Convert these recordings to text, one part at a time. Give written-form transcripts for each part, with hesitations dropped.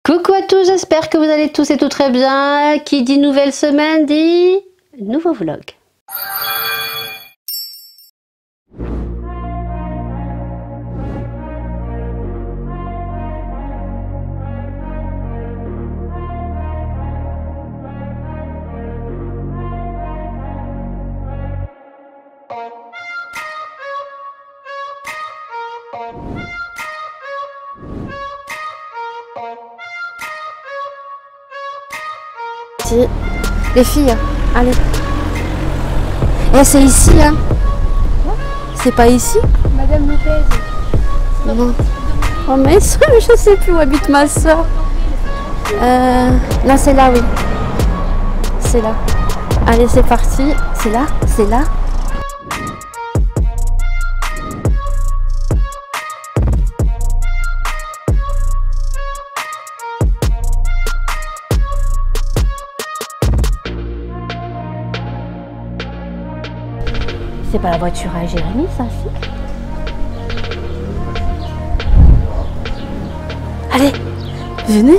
Coucou à tous, j'espère que vous allez tous et tout très bien. Qui dit nouvelle semaine dit nouveau vlog. Les filles, allez. Et c'est ici, hein? C'est pas ici? Madame Lopez. Non. Oh mais je sais plus où habite ma soeur. Là c'est là, oui. C'est là. Allez, c'est parti. C'est là? C'est là? C'est pas la voiture à Jérémy, ça, si? Allez, venez.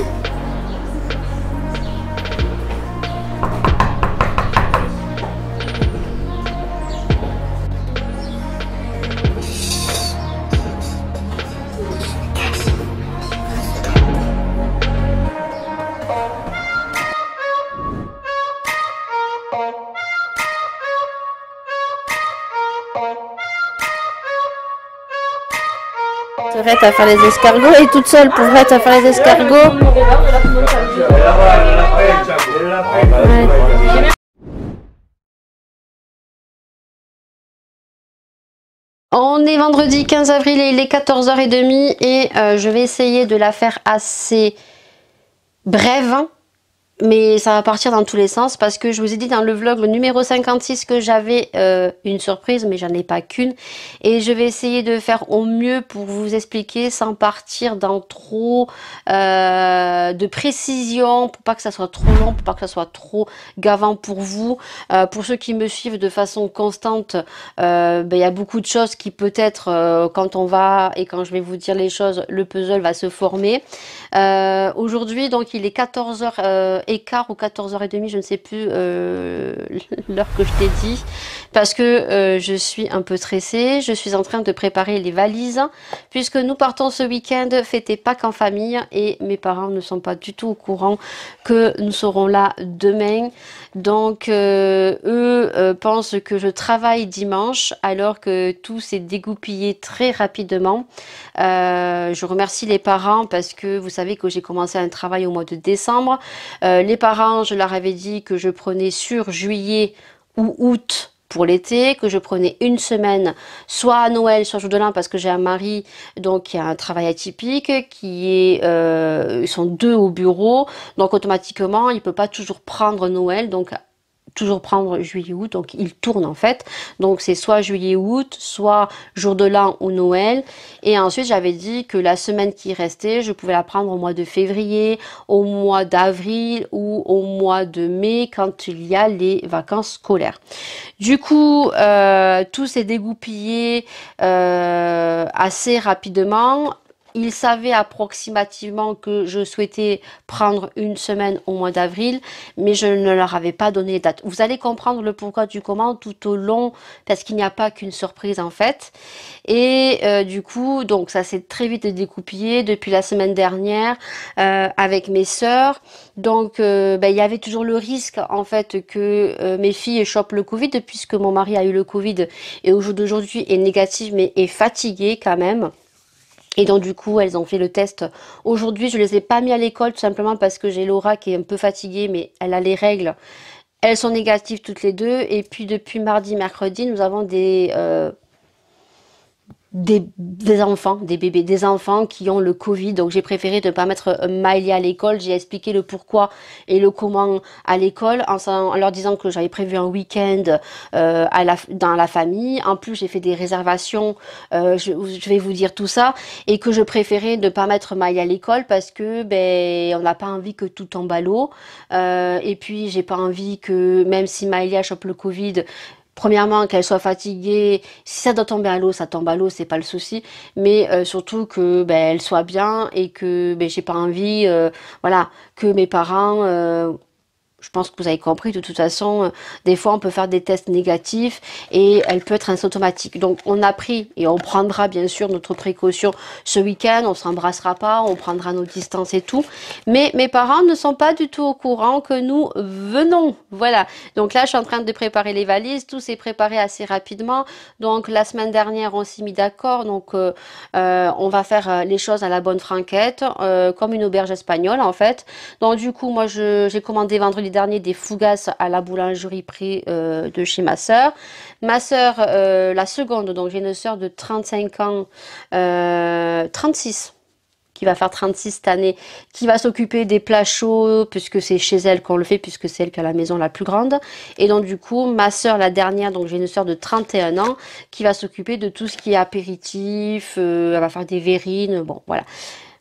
Prête à faire les escargots et toute seule pour prête à faire les escargots. Ouais. On est vendredi 15 avril et il est 14h30 et je vais essayer de la faire assez brève. Mais ça va partir dans tous les sens parce que je vous ai dit dans le vlog le numéro 56 que j'avais une surprise, mais j'en ai pas qu'une. Et je vais essayer de faire au mieux pour vous expliquer sans partir dans trop de précision, pour pas que ça soit trop long, pour pas que ça soit trop gavant pour vous. Pour ceux qui me suivent de façon constante, y a beaucoup de choses qui peut-être quand on va et quand je vais vous dire les choses, le puzzle va se former. Aujourd'hui, donc il est 14h15 ou 14h30, je ne sais plus l'heure que je t'ai dit, parce que je suis un peu stressée. Je suis en train de préparer les valises, puisque nous partons ce week-end fêter Pâques en famille, et mes parents ne sont pas du tout au courant que nous serons là demain. Donc eux pensent que je travaille dimanche, alors que tout s'est dégoupillé très rapidement. Je remercie les parents parce que vous savez que j'ai commencé un travail au mois de décembre. Les parents, je leur avais dit que je prenais sur juillet ou août pour l'été, que je prenais une semaine, soit à Noël, soit jour de l'an, parce que j'ai un mari donc qui a un travail atypique, qui est, ils sont deux au bureau, donc automatiquement il peut pas toujours prendre Noël, donc toujours prendre juillet-août, donc il tourne en fait, donc c'est soit juillet-août, soit jour de l'an ou Noël. Et ensuite j'avais dit que la semaine qui restait, je pouvais la prendre au mois de février, au mois d'avril ou au mois de mai, quand il y a les vacances scolaires. Du coup tout s'est dégoupillé assez rapidement. Ils savaient approximativement que je souhaitais prendre une semaine au mois d'avril, mais je ne leur avais pas donné les dates. Vous allez comprendre le pourquoi du comment tout au long, parce qu'il n'y a pas qu'une surprise en fait. Et du coup, donc ça s'est très vite découpillé depuis la semaine dernière avec mes sœurs. Donc il y avait toujours le risque en fait que mes filles chopent le Covid, puisque mon mari a eu le Covid et au jour d'aujourd'hui est négatif mais est fatigué quand même. Et donc du coup elles ont fait le test aujourd'hui. Je les ai pas mis à l'école tout simplement parce que j'ai Laura qui est un peu fatiguée, mais elle a les règles. Elles sont négatives toutes les deux. Et puis depuis mardi, mercredi, nous avons des enfants, des bébés, des enfants qui ont le Covid. Donc j'ai préféré ne pas mettre Miley à l'école. J'ai expliqué le pourquoi et le comment à l'école en leur disant que j'avais prévu un week-end dans la famille. En plus j'ai fait des réservations, je vais vous dire tout ça, et que je préférais ne pas mettre Miley à l'école parce que on n'a pas envie que tout tombe à l'eau. Et puis j'ai pas envie que même si Miley chope le Covid, premièrement, qu'elle soit fatiguée. Si ça doit tomber à l'eau, ça tombe à l'eau, c'est pas le souci. Mais surtout que ben, elle soit bien et que ben, j'ai pas envie, voilà, que mes parents je pense que vous avez compris, de toute façon, des fois on peut faire des tests négatifs et elle peut être asymptomatique. Donc on a pris et on prendra bien sûr notre précaution ce week-end, on s'embrassera pas, on prendra nos distances et tout. Mais mes parents ne sont pas du tout au courant que nous venons. Voilà. Donc là je suis en train de préparer les valises, tout s'est préparé assez rapidement. Donc la semaine dernière on s'est mis d'accord, donc on va faire les choses à la bonne franquette, comme une auberge espagnole en fait. Donc du coup moi j'ai commandé vendredi dernier des fougasses à la boulangerie près de chez ma sœur. Ma sœur, la seconde, donc j'ai une sœur de 35 ans, 36 qui va faire 36 cette année, qui va s'occuper des plats chauds, puisque c'est chez elle qu'on le fait, puisque c'est elle qui a la maison la plus grande. Et donc du coup, ma sœur, la dernière, donc j'ai une sœur de 31 ans, qui va s'occuper de tout ce qui est apéritif, elle va faire des verrines, bon voilà.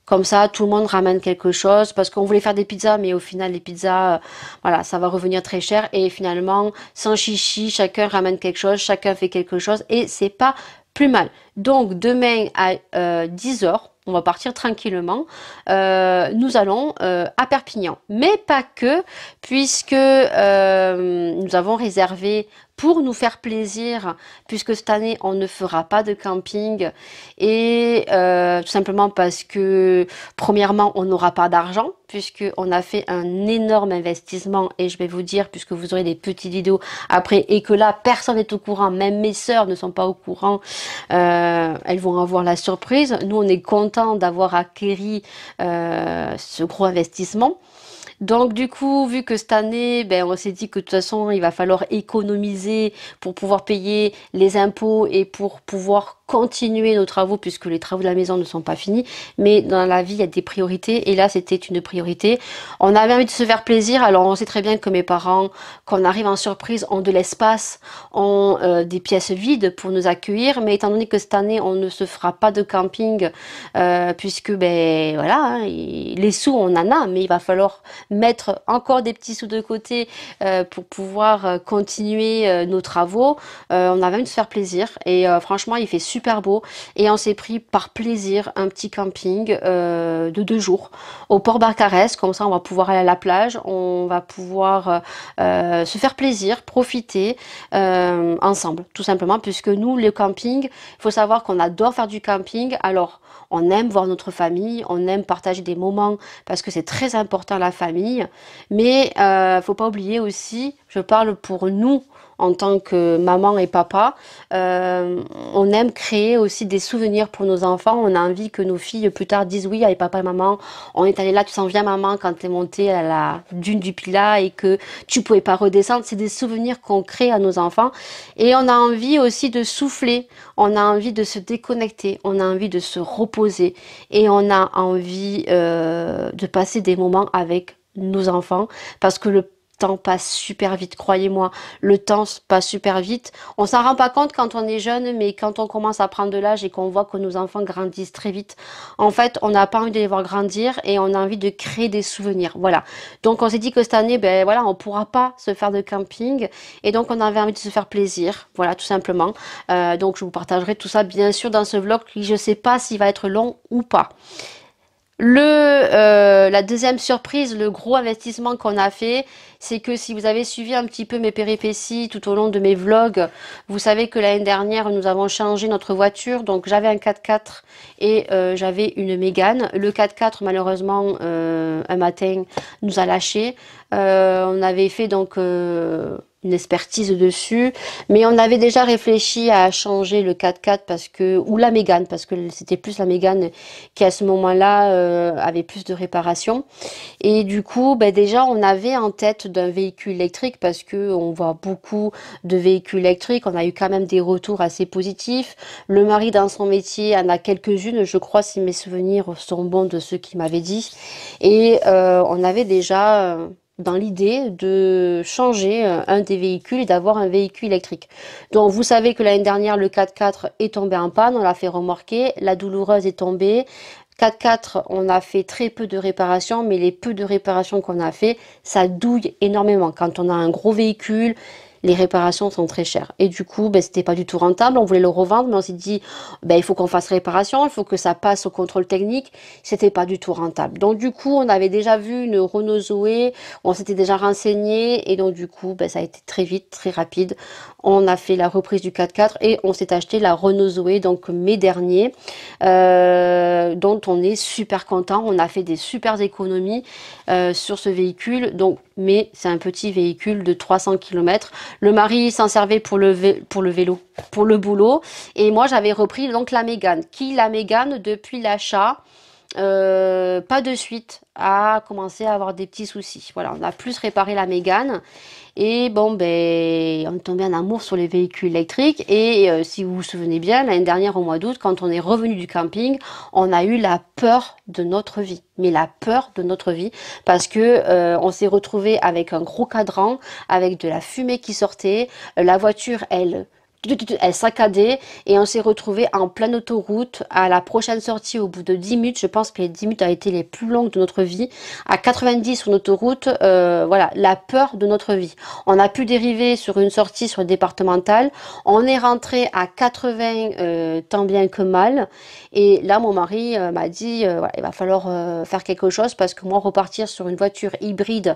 Comme ça, tout le monde ramène quelque chose parce qu'on voulait faire des pizzas, mais au final, les pizzas, voilà, ça va revenir très cher. Et finalement, sans chichi, chacun ramène quelque chose, chacun fait quelque chose et c'est pas plus mal. Donc, demain à 10 heures, on va partir tranquillement. Nous allons à Perpignan, mais pas que, puisque nous avons réservé pour nous faire plaisir, puisque cette année on ne fera pas de camping et tout simplement parce que premièrement on n'aura pas d'argent puisque on a fait un énorme investissement et je vais vous dire puisque vous aurez des petites vidéos après et que là personne n'est au courant, même mes sœurs ne sont pas au courant, elles vont avoir la surprise. Nous on est content d'avoir acquéri ce gros investissement. Donc du coup, vu que cette année, ben, on s'est dit que de toute façon, il va falloir économiser pour pouvoir payer les impôts et pour pouvoir continuer nos travaux puisque les travaux de la maison ne sont pas finis. Mais dans la vie, il y a des priorités et là, c'était une priorité. On avait envie de se faire plaisir. Alors, on sait très bien que mes parents, quand on arrive en surprise, ont de l'espace, ont des pièces vides pour nous accueillir. Mais étant donné que cette année, on ne se fera pas de camping puisque, ben voilà, hein, les sous, on en a, mais il va falloir mettre encore des petits sous de côté pour pouvoir continuer nos travaux. On avait envie de se faire plaisir et franchement il fait super beau et on s'est pris par plaisir un petit camping de 2 jours au port Barcarès, comme ça on va pouvoir aller à la plage, on va pouvoir se faire plaisir, profiter ensemble tout simplement puisque nous le camping, il faut savoir qu'on adore faire du camping. Alors on aime voir notre famille, on aime partager des moments parce que c'est très important la famille. Mais faut pas oublier aussi, je parle pour nous en tant que maman et papa, on aime créer aussi des souvenirs pour nos enfants. On a envie que nos filles plus tard disent oui avec papa et maman, on est allé là, tu t'en souviens maman quand t'es montée à la dune du Pilat et que tu pouvais pas redescendre. C'est des souvenirs qu'on crée à nos enfants et on a envie aussi de souffler, on a envie de se déconnecter, on a envie de se reposer et on a envie de passer des moments avec nos enfants parce que le temps passe super vite, croyez-moi, le temps passe super vite. On s'en rend pas compte quand on est jeune, mais quand on commence à prendre de l'âge et qu'on voit que nos enfants grandissent très vite, en fait, on n'a pas envie de les voir grandir et on a envie de créer des souvenirs. Voilà. Donc on s'est dit que cette année, ben voilà, on pourra pas se faire de camping et donc on avait envie de se faire plaisir. Voilà, tout simplement. Donc je vous partagerai tout ça bien sûr dans ce vlog qui je sais pas s'il va être long ou pas. La deuxième surprise, le gros investissement qu'on a fait, c'est que si vous avez suivi un petit peu mes péripéties tout au long de mes vlogs, vous savez que l'année dernière, nous avons changé notre voiture. Donc j'avais un 4x4 et j'avais une Mégane. Le 4x4, malheureusement, un matin, nous a lâché. On avait fait donc une expertise dessus, mais on avait déjà réfléchi à changer le 4x4 parce que ou la Mégane parce que c'était plus la Mégane qui à ce moment-là avait plus de réparation et du coup ben déjà on avait en tête d'un véhicule électrique parce que on voit beaucoup de véhicules électriques, on a eu quand même des retours assez positifs. Le mari dans son métier en a quelques-unes, je crois si mes souvenirs sont bons de ceux qui m'avaient dit et on avait déjà dans l'idée de changer un des véhicules et d'avoir un véhicule électrique. Donc vous savez que l'année dernière le 4x4 est tombé en panne, on l'a fait remorquer, la douloureuse est tombée. 4x4, on a fait très peu de réparations, mais les peu de réparations qu'on a fait, ça douille énormément. Quand on a un gros véhicule, les réparations sont très chères. Et du coup, ben, c'était pas du tout rentable. On voulait le revendre, mais on s'est dit, ben, il faut qu'on fasse réparation, il faut que ça passe au contrôle technique. C'était pas du tout rentable. Donc du coup, on avait déjà vu une Renault Zoé, on s'était déjà renseigné, et donc du coup, ben, ça a été très vite, très rapide. On a fait la reprise du 4x4 et on s'est acheté la Renault Zoé, donc mai dernier, dont on est super content. On a fait des super économies sur ce véhicule. Donc, mais c'est un petit véhicule de 300 km. Le mari s'en servait pour le vélo, pour le boulot. Et moi, j'avais repris donc la Mégane. La Mégane, depuis l'achat, pas de suite, a commencé à avoir des petits soucis. Voilà, on a plus réparé la Mégane. Et bon, ben, on est tombé en amour sur les véhicules électriques. Et si vous vous souvenez bien, l'année dernière, au mois d'août, quand on est revenu du camping, on a eu la peur de notre vie. Mais la peur de notre vie, parce que on s'est retrouvé avec un gros cadran, avec de la fumée qui sortait. La voiture, elle saccadait, et on s'est retrouvé en pleine autoroute à la prochaine sortie au bout de 10 minutes. Je pense que les 10 minutes ont été les plus longues de notre vie. À 90 sur l'autoroute, voilà, la peur de notre vie. On a pu dériver sur une sortie sur le départemental. On est rentré à 80 tant bien que mal. Et là, mon mari m'a dit, voilà, il va falloir faire quelque chose, parce que moi, repartir sur une voiture hybride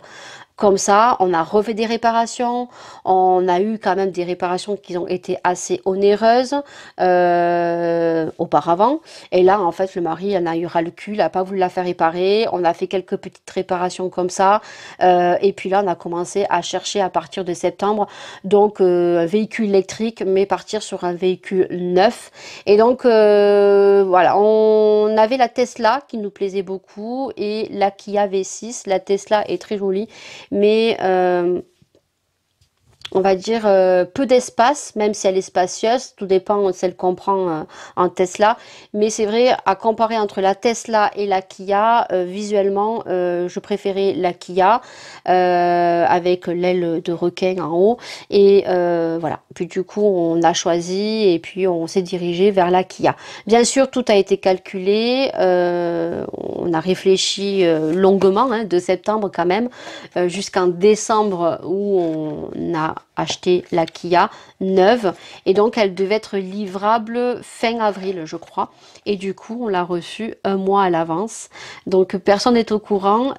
comme ça, on a refait des réparations, on a eu quand même des réparations qui ont été assez onéreuses auparavant. Et là, en fait, le mari en a eu ras le cul, il n'a pas voulu la faire réparer. On a fait quelques petites réparations comme ça. Et puis là, on a commencé à chercher à partir de septembre, donc un véhicule électrique, mais partir sur un véhicule neuf. Et donc, voilà, on avait la Tesla qui nous plaisait beaucoup et la Kia V6. La Tesla est très jolie, mais on va dire peu d'espace, même si elle est spacieuse, tout dépend de celle qu'on prend en Tesla. Mais c'est vrai, à comparer entre la Tesla et la Kia, visuellement, je préférais la Kia avec l'aile de requin en haut. Et voilà, puis du coup, on a choisi et puis on s'est dirigé vers la Kia. Bien sûr, tout a été calculé, on a réfléchi longuement, hein, de septembre quand même, jusqu'en décembre où on a acheté la Kia neuve, et donc elle devait être livrable fin avril, je crois, et du coup on l'a reçue un mois à l'avance, donc personne n'est au courant.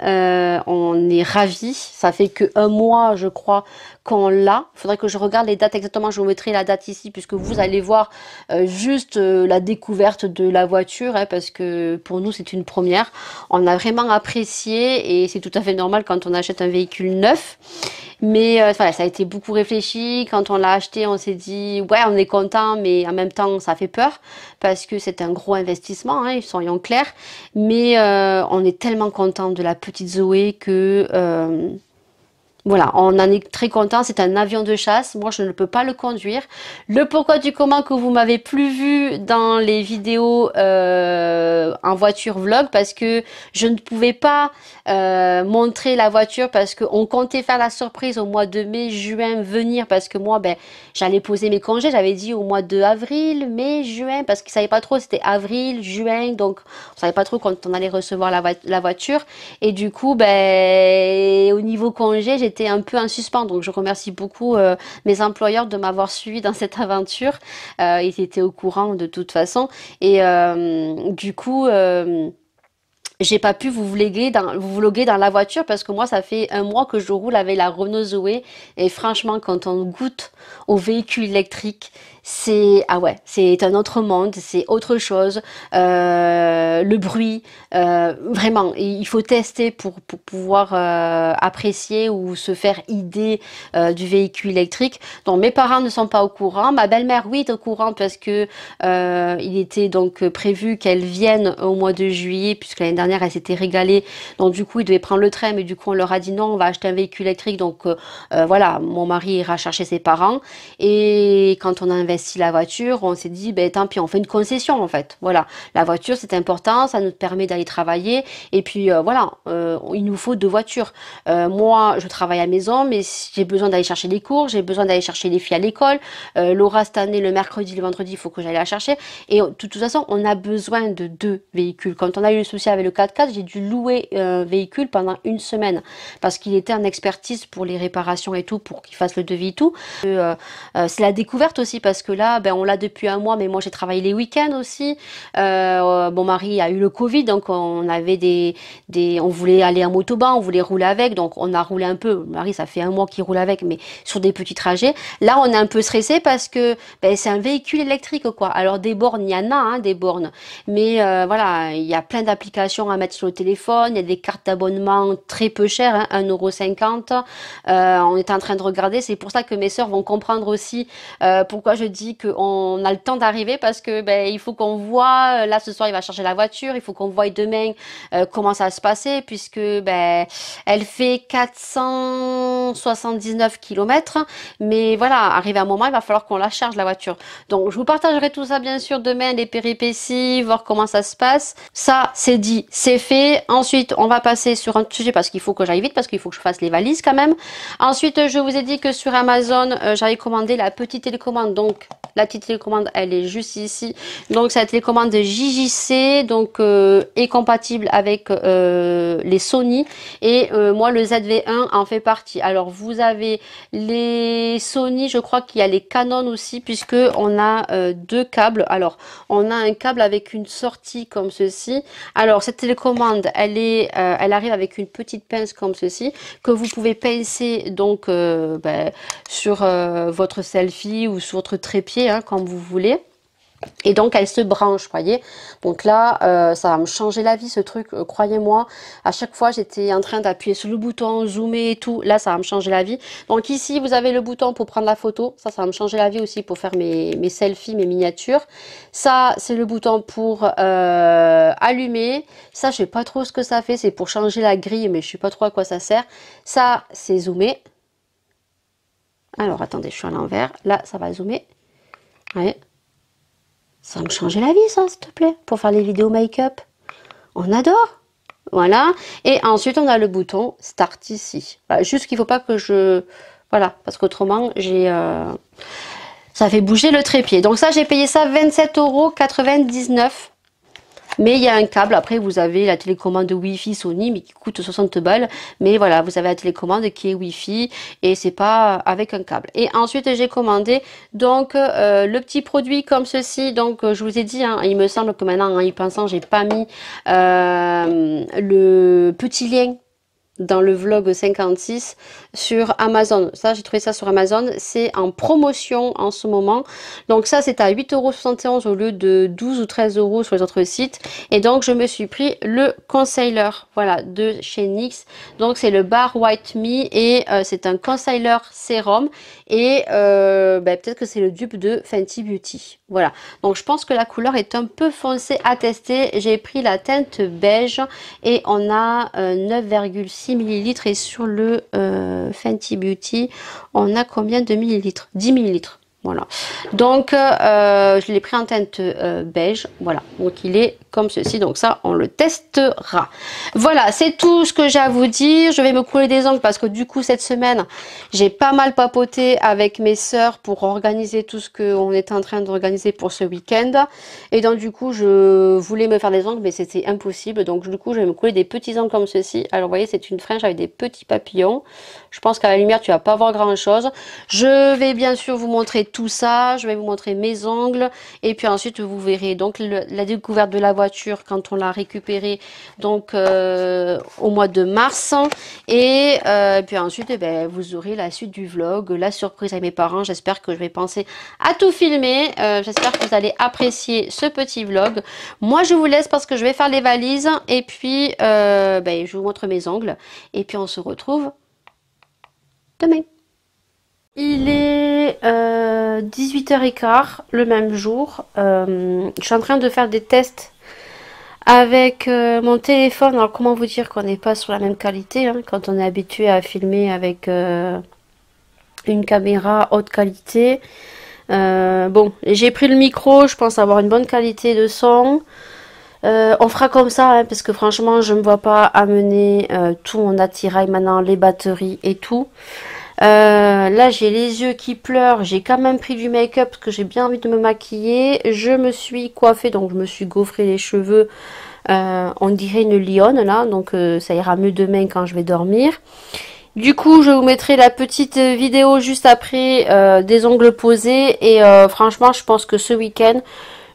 On est ravis, ça fait que un mois, je crois, qu'on l'a. Il faudrait que je regarde les dates exactement, je vous mettrai la date ici, puisque vous allez voir juste la découverte de la voiture, hein, parce que pour nous c'est une première. On a vraiment apprécié, et c'est tout à fait normal quand on achète un véhicule neuf. Mais voilà, ça a été beaucoup réfléchi. Quand on l'a acheté, on s'est dit, ouais, on est content, mais en même temps, ça fait peur, parce que c'est un gros investissement, hein, soyons clairs. Mais on est tellement content de la petite Zoé que voilà, on en est très content. C'est un avion de chasse. Moi, je ne peux pas le conduire. Le pourquoi du comment que vous m'avez plus vu dans les vidéos en voiture vlog, parce que je ne pouvais pas montrer la voiture, parce qu'on comptait faire la surprise au mois de mai, juin, venir, parce que moi, ben, j'allais poser mes congés. J'avais dit au mois de avril, mai, juin, parce qu'ils ne savaient pas trop, c'était avril, juin, donc on savait pas trop quand on allait recevoir la voiture. Et du coup, ben, au niveau congé, j'étais un peu en suspens, donc je remercie beaucoup mes employeurs de m'avoir suivi dans cette aventure. Ils étaient au courant de toute façon, et du coup j'ai pas pu vous vloguer dans la voiture, parce que moi ça fait un mois que je roule avec la Renault Zoé, et franchement quand on goûte au véhicule électrique, c'est ah ouais, c'est un autre monde, c'est autre chose. Le bruit, vraiment, il faut tester pour pouvoir apprécier ou se faire idée du véhicule électrique. Donc mes parents ne sont pas au courant, ma belle-mère oui est au courant, parce que il était donc prévu qu'elle vienne au mois de juillet, puisque l'année dernière elle s'était régalée. Donc du coup ils devaient prendre le train, mais du coup on leur a dit non, on va acheter un véhicule électrique. Donc voilà, mon mari ira chercher ses parents, et quand on a investi investi la voiture, on s'est dit, ben tant pis, on fait une concession en fait. Voilà, la voiture c'est important, ça nous permet d'aller travailler. Et puis voilà, il nous faut 2 voitures. Moi, je travaille à la maison, mais j'ai besoin d'aller chercher les cours, j'ai besoin d'aller chercher les filles à l'école. Laura, cette année, le mercredi, le vendredi, il faut que j'aille la chercher. Et de toute façon, on a besoin de 2 véhicules. Quand on a eu le souci avec le 4x4, j'ai dû louer un véhicule pendant une semaine parce qu'il était en expertise pour les réparations et tout, pour qu'il fasse le devis et tout. C'est la découverte aussi parce que là, ben, on l'a depuis un mois, mais moi j'ai travaillé les week-ends aussi. Mon mari a eu le Covid, donc on avait on voulait aller en motoban, on voulait rouler avec, donc on a roulé un peu. Mon mari, ça fait un mois qu'il roule avec, mais sur des petits trajets. Là, on est un peu stressé parce que ben, c'est un véhicule électrique, quoi. Alors des bornes, il y en a, hein, des bornes, mais voilà, il y a plein d'applications à mettre sur le téléphone. Il y a des cartes d'abonnement très peu chères, hein, 1,50 €. On est en train de regarder, c'est pour ça que mes sœurs vont comprendre aussi pourquoi je dis qu'on a le temps d'arriver, parce que ben, il faut qu'on voit, là ce soir il va charger la voiture, il faut qu'on voit demain comment ça va se passer, puisque ben, elle fait 479 km, mais voilà, arrivé à un moment il va falloir qu'on la charge la voiture. Donc je vous partagerai tout ça bien sûr demain, les péripéties, voir comment ça se passe. Ça c'est dit, c'est fait. Ensuite on va passer sur un sujet parce qu'il faut que j'aille vite, parce qu'il faut que je fasse les valises quand même. Ensuite je vous ai dit que sur Amazon j'avais commandé la petite télécommande, donc la petite télécommande elle est juste ici. Donc c'est la télécommande de JJC, donc est compatible avec les Sony, et moi le ZV1 en fait partie. Alors vous avez les Sony, je crois qu'il y a les Canon aussi, puisque on a 2 câbles. Alors on a un câble avec une sortie comme ceci. Alors cette télécommande elle arrive avec une petite pince comme ceci, que vous pouvez pincer donc ben, sur votre selfie ou sur votre trépied, hein, comme vous voulez. Et donc elle se branche, voyez. Donc là ça va me changer la vie ce truc, croyez-moi. À chaque fois j'étais en train d'appuyer sur le bouton, zoomer et tout. Là ça va me changer la vie. Donc ici vous avez le bouton pour prendre la photo. Ça va me changer la vie aussi pour faire mes selfies, mes miniatures. Ça c'est le bouton pour allumer. Ça je sais pas trop ce que ça fait. C'est pour changer la grille, mais je sais pas trop à quoi ça sert. Ça c'est zoomer. Alors attendez, je suis à l'envers. Là ça va zoomer. Ouais. Ça va me changer la vie, ça, s'il te plaît, pour faire les vidéos make-up. On adore. Voilà. Et ensuite, on a le bouton Start ici. Voilà, juste qu'il ne faut pas que je... Voilà, parce qu'autrement, ça fait bouger le trépied. Donc ça, j'ai payé ça 27,99 €. Mais il y a un câble. Après, vous avez la télécommande Wi-Fi Sony, mais qui coûte 60 balles. Mais voilà, vous avez la télécommande qui est Wi-Fi et c'est pas avec un câble. Et ensuite, j'ai commandé donc le petit produit comme ceci. Donc, je vous ai dit, hein, il me semble que maintenant, en y pensant, j'ai pas mis le petit lien dans le vlog 56 sur Amazon. Ça, j'ai trouvé ça sur Amazon. C'est en promotion en ce moment. Donc ça, c'est à 8,71 € au lieu de 12 ou 13 € sur les autres sites. Et donc, je me suis pris le concealer, voilà, de chez NYX. Donc, c'est le Bar White Me et c'est un concealer sérum. Et peut-être que c'est le dupe de Fenty Beauty. Voilà. Donc, je pense que la couleur est un peu foncée à tester. J'ai pris la teinte beige et on a 9,6 ml et sur le Fenty Beauty on a combien de millilitres? 10 millilitres. Voilà, donc je l'ai pris en teinte beige, voilà, donc il est comme ceci, donc ça on le testera. Voilà, c'est tout ce que j'ai à vous dire. Je vais me couler des ongles parce que du coup cette semaine j'ai pas mal papoté avec mes sœurs pour organiser tout ce qu'on est en train d'organiser pour ce week-end, et donc du coup je voulais me faire des ongles mais c'était impossible, donc du coup je vais me couler des petits ongles comme ceci. Alors vous voyez, c'est une frange avec des petits papillons. Je pense qu'à la lumière tu vas pas voir grand chose. Je vais bien sûr vous montrer tout ça, je vais vous montrer mes ongles et puis ensuite vous verrez donc la découverte de la voiture quand on l'a récupérée donc au mois de mars, et puis ensuite vous aurez la suite du vlog, la surprise avec mes parents. J'espère que je vais penser à tout filmer, j'espère que vous allez apprécier ce petit vlog. Moi je vous laisse parce que je vais faire les valises et puis je vous montre mes ongles et puis on se retrouve demain. Il est 18h15 le même jour. Je suis en train de faire des tests avec mon téléphone. Alors comment vous dire qu'on n'est pas sur la même qualité, hein, quand on est habitué à filmer avec une caméra haute qualité. Bon, j'ai pris le micro, je pense avoir une bonne qualité de son. On fera comme ça, hein, parce que franchement, je ne me vois pas amener tout mon attirail maintenant, les batteries et tout. Là, j'ai les yeux qui pleurent. J'ai quand même pris du make-up parce que j'ai bien envie de me maquiller. Je me suis coiffée, donc je me suis gaufré les cheveux. On dirait une lionne là, donc ça ira mieux demain quand je vais dormir. Du coup, je vous mettrai la petite vidéo juste après des ongles posés. Et franchement, je pense que ce week-end,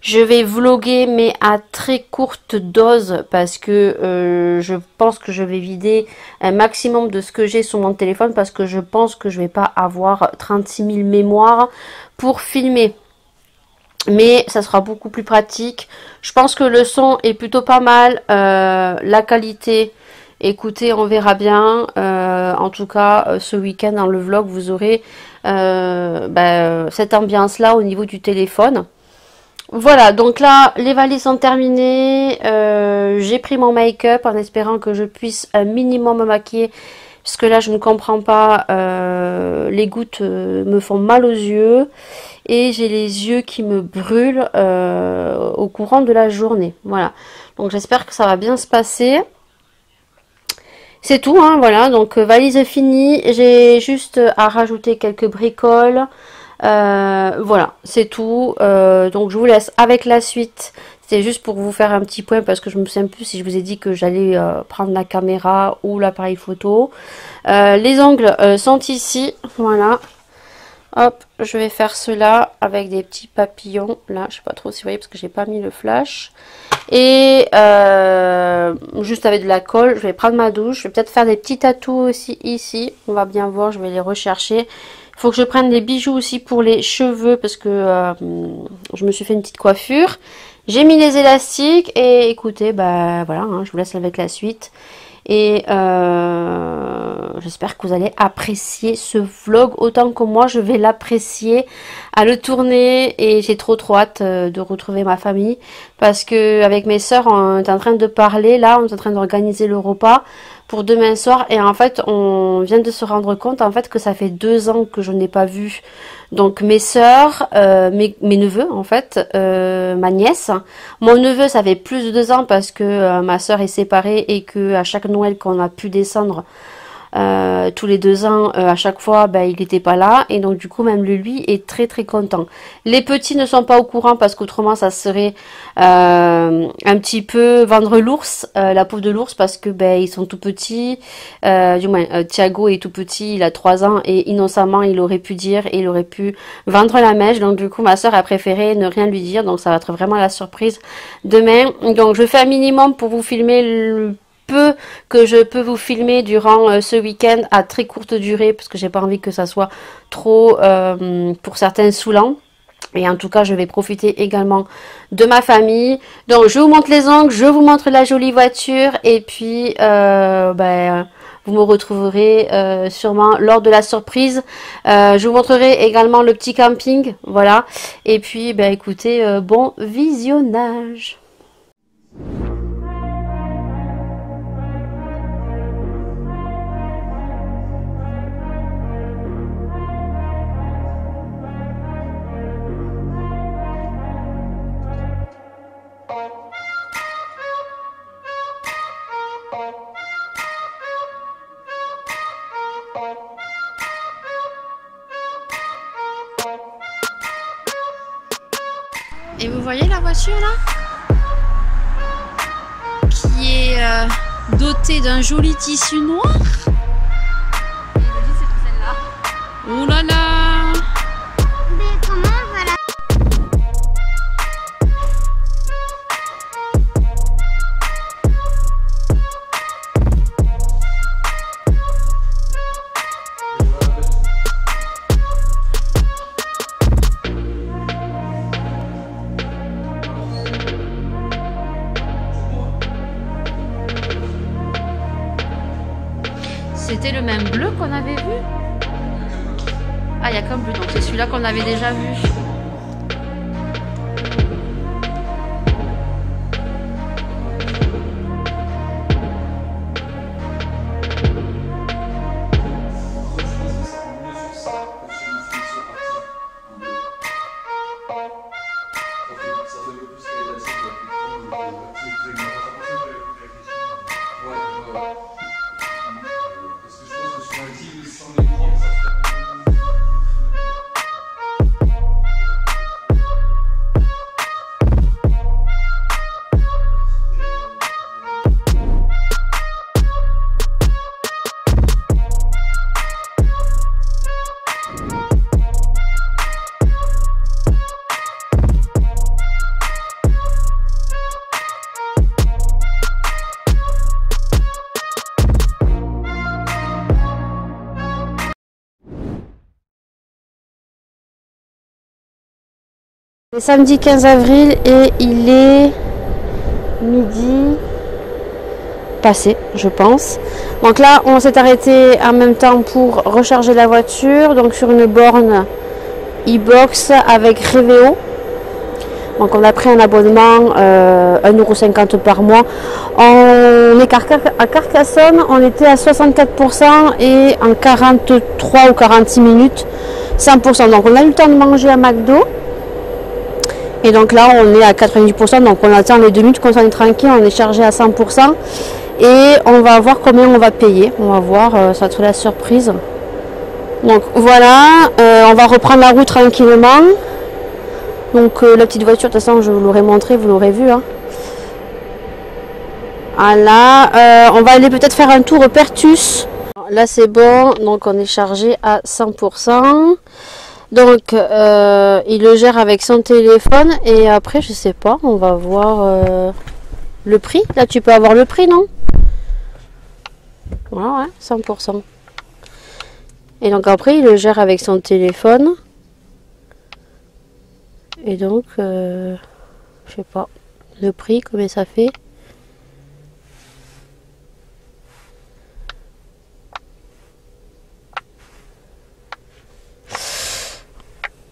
je vais vlogger, mais à très courte dose, parce que je pense que je vais vider un maximum de ce que j'ai sur mon téléphone, parce que je pense que je vais pas avoir 36 000 mémoires pour filmer. Mais ça sera beaucoup plus pratique. Je pense que le son est plutôt pas mal. La qualité, écoutez, on verra bien. En tout cas, ce week-end dans le vlog, vous aurez cette ambiance-là au niveau du téléphone. Voilà, donc là, les valises sont terminées. J'ai pris mon make-up en espérant que je puisse un minimum me maquiller. Parce que là, je ne comprends pas. Les gouttes me font mal aux yeux. Et j'ai les yeux qui me brûlent au courant de la journée. Voilà, donc j'espère que ça va bien se passer. C'est tout, hein, voilà, donc valise finie. J'ai juste à rajouter quelques bricoles. Voilà, c'est tout. Donc je vous laisse avec la suite. C'est juste pour vous faire un petit point parce que je me souviens plus si je vous ai dit que j'allais prendre la caméra ou l'appareil photo. Les ongles sont ici, voilà. Hop, je vais faire cela avec des petits papillons. Là, je sais pas trop si vous voyez parce que j'ai pas mis le flash. Et juste avec de la colle, je vais prendre ma douche. Je vais peut-être faire des petits tatous aussi ici. On va bien voir, je vais les rechercher. Il faut que je prenne des bijoux aussi pour les cheveux parce que je me suis fait une petite coiffure. J'ai mis les élastiques et écoutez, bah voilà, hein, je vous laisse avec la suite. Et j'espère que vous allez apprécier ce vlog autant que moi je vais l'apprécier à le tourner. Et j'ai trop hâte de retrouver ma famille. Parce que avec mes soeurs, on est en train de parler. Là, on est en train d'organiser le repas pour demain soir. Et en fait, on vient de se rendre compte en fait que ça fait 2 ans que je n'ai pas vu. Donc mes soeurs, mes neveux en fait, ma nièce. Mon neveu, ça fait plus de 2 ans parce que ma soeur est séparée et que à chaque Noël qu'on a pu descendre tous les 2 ans, à chaque fois, il n'était pas là. Et donc du coup, même lui est très très content. Les petits ne sont pas au courant parce qu'autrement, ça serait un petit peu vendre l'ours, la peau de l'ours, parce que ils sont tout petits. Du moins, Thiago est tout petit, il a 3 ans et innocemment, il aurait pu dire et il aurait pu vendre la mèche. Donc du coup, ma soeur a préféré ne rien lui dire. Donc ça va être vraiment la surprise demain. Donc je fais un minimum pour vous filmer le peu que je peux vous filmer durant ce week-end à très courte durée parce que j'ai pas envie que ça soit trop pour certains saoulant. Et en tout cas, je vais profiter également de ma famille. Donc, je vous montre les ongles, je vous montre la jolie voiture. Et puis, vous me retrouverez sûrement lors de la surprise. Je vous montrerai également le petit camping. Voilà. Et puis, écoutez, bon visionnage. Et vous voyez la voiture là, qui est dotée d'un joli tissu noir. Oh là là. Mais comment on va la... C'était le même bleu qu'on avait vu. Ah, il y a qu'un bleu, donc c'est celui-là qu'on avait déjà vu. C'est samedi 15 avril et il est midi passé, je pense. Donc là, on s'est arrêté en même temps pour recharger la voiture, donc sur une borne e-box avec Révéo. Donc on a pris un abonnement 1,50 € par mois. On est à Carcassonne, on était à 64% et en 43 ou 46 minutes, 100%. Donc on a eu le temps de manger à McDo. Et donc là on est à 90%, donc on attend les 2 minutes qu'on est tranquille, on est chargé à 100%. Et on va voir combien on va payer. On va voir, ça va être la surprise. Donc voilà, on va reprendre la route tranquillement. Donc la petite voiture, de toute façon je vous l'aurais montré, vous l'aurez vu. Hein. Voilà, on va aller peut-être faire un tour au Pertus. Là c'est bon, donc on est chargé à 100%. Donc il le gère avec son téléphone et après je sais pas, on va voir le prix. Là tu peux avoir le prix, non? Voilà, ouais, 100%. Et donc après il le gère avec son téléphone. Et donc je sais pas le prix, combien ça fait.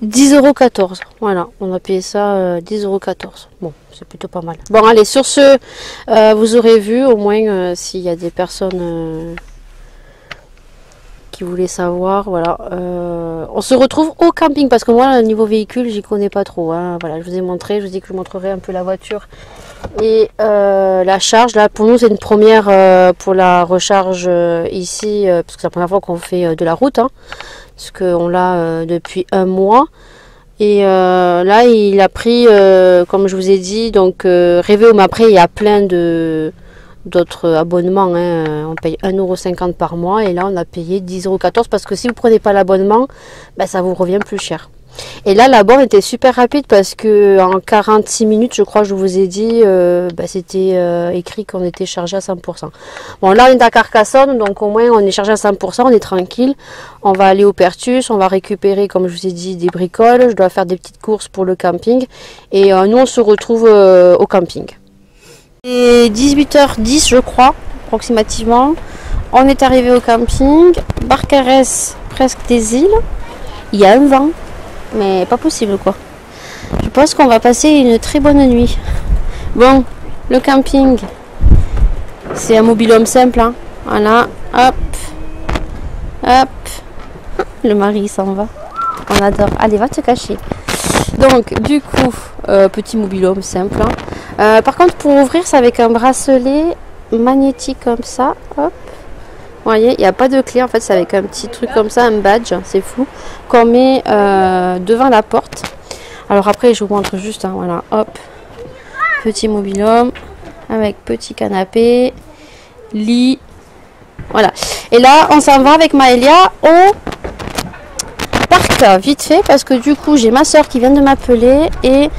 €10,14 €. Voilà, on a payé ça 10,14 €. Bon, c'est plutôt pas mal. Bon, allez, sur ce, vous aurez vu au moins s'il y a des personnes qui voulaient savoir. Voilà, on se retrouve au camping parce que moi, niveau véhicule, j'y connais pas trop. Hein. Voilà, je vous ai montré, je vous dis que je vous montrerai un peu la voiture et la charge. Là, pour nous, c'est une première pour la recharge ici, parce que c'est la première fois qu'on fait de la route. Hein. Parce qu'on l'a depuis un mois et là il a pris comme je vous ai dit, donc Révéo, mais après il y a plein d'autres abonnements, hein. On paye 1,50 € par mois et là on a payé 10,14 € parce que si vous prenez pas l'abonnement, ben, ça vous revient plus cher. Et là la borne était super rapide parce que en 46 minutes, je crois, je vous ai dit, c'était écrit qu'on était chargé à 100%. Bon, là on est à Carcassonne, donc au moins on est chargé à 100%, on est tranquille. On va aller au Pertus, on va récupérer, comme je vous ai dit, des bricoles. Je dois faire des petites courses pour le camping et nous on se retrouve au camping. Et 18h10 je crois, approximativement. On est arrivé au camping, Barcarès, presque des îles. Il y a un vent. Mais pas possible quoi. Je pense qu'on va passer une très bonne nuit. Bon, le camping, c'est un mobil-home simple. Hein. Voilà, hop, hop. Le mari s'en va. On adore. Allez, va te cacher. Donc, du coup, petit mobil-home simple. Hein. Par contre, pour ouvrir, c'est avec un bracelet magnétique comme ça. Hop. Vous voyez, il n'y a pas de clé, en fait c'est avec un petit truc comme ça, un badge, c'est fou, qu'on met devant la porte. Alors après je vous montre juste, hein, voilà, hop, petit mobil-home, avec petit canapé, lit, voilà. Et là on s'en va avec Maëlia au parc, vite fait, parce que du coup j'ai ma soeur qui vient de m'appeler et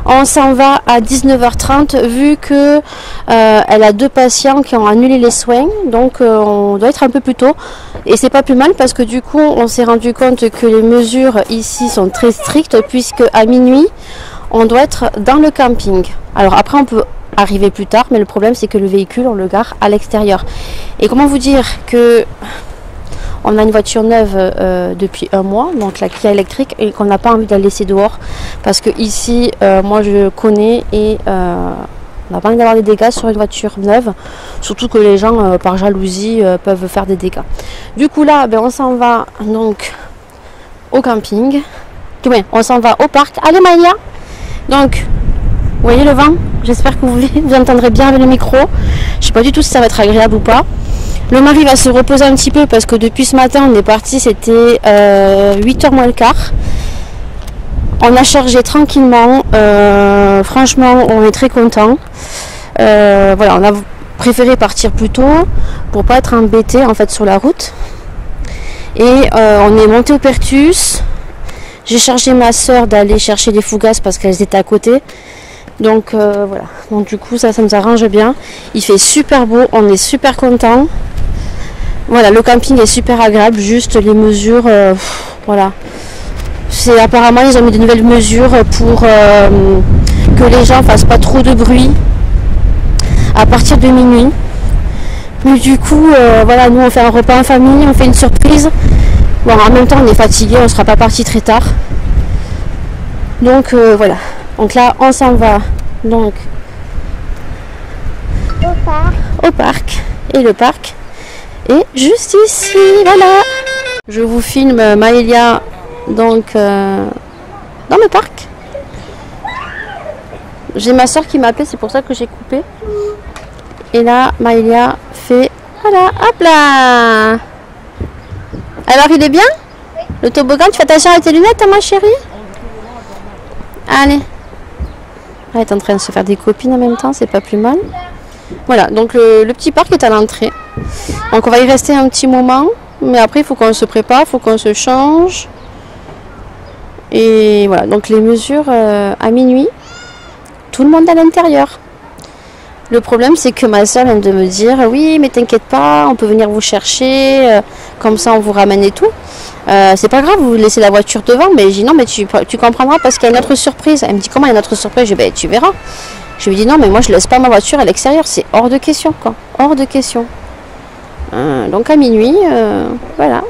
on s'en va à 19h30 vu que elle a 2 patients qui ont annulé les soins, donc on doit être un peu plus tôt et c'est pas plus mal parce que du coup on s'est rendu compte que les mesures ici sont très strictes puisque à minuit on doit être dans le camping. Alors après on peut arriver plus tard, mais le problème c'est que le véhicule on le gare à l'extérieur. Et comment vous dire que on a une voiture neuve depuis un mois, donc la Kia électrique, et qu'on n'a pas envie de la laisser dehors parce que ici, moi je connais et on n'a pas envie d'avoir des dégâts sur une voiture neuve, surtout que les gens par jalousie peuvent faire des dégâts. Du coup là, ben, on s'en va donc au camping, on s'en va au parc. Allez Maëlia. Donc, vous voyez le vent, j'espère que vous entendrez bien avec le micro. Je sais pas du tout si ça va être agréable ou pas. Le mari va se reposer un petit peu parce que depuis ce matin on est parti, c'était 8h moins le quart. On a chargé tranquillement, franchement on est très content. Voilà, on a préféré partir plus tôt pour pas être embêté en fait sur la route. Et on est monté au Pertus. J'ai chargé ma soeur d'aller chercher les fougasses parce qu'elles étaient à côté. Donc voilà, donc du coup ça nous arrange bien. Il fait super beau, on est super content. Voilà, le camping est super agréable, juste les mesures, voilà, apparemment ils ont mis de nouvelles mesures pour que les gens fassent pas trop de bruit à partir de minuit. Mais du coup, voilà, nous on fait un repas en famille, on fait une surprise. Bon, en même temps on est fatigué, on sera pas parti très tard. Donc voilà. Donc là on s'en va donc au parc. Et le parc est juste ici, voilà. Je vous filme Maëlia donc dans le parc. J'ai ma soeur qui m'a appelé, c'est pour ça que j'ai coupé. Et là Maëlia fait voilà, hop là. Alors il est bien? Oui. Le toboggan, tu fais attention à tes lunettes hein, ma chérie? Allez. Elle est en train de se faire des copines en même temps, c'est pas plus mal. Voilà, donc le petit parc est à l'entrée. Donc on va y rester un petit moment. Mais après il faut qu'on se prépare, il faut qu'on se change. Et voilà, donc les mesures à minuit. Tout le monde à l'intérieur. Le problème c'est que ma soeur vient de me dire oui mais t'inquiète pas, on peut venir vous chercher, comme ça on vous ramène et tout. C'est pas grave, vous laissez la voiture devant, mais je dis non mais tu comprendras parce qu'il y a une autre surprise. Elle me dit comment il y a une autre surprise? Je dis ben tu verras. Je lui dis non mais moi je laisse pas ma voiture à l'extérieur, c'est hors de question quoi, hors de question. Donc à minuit, voilà,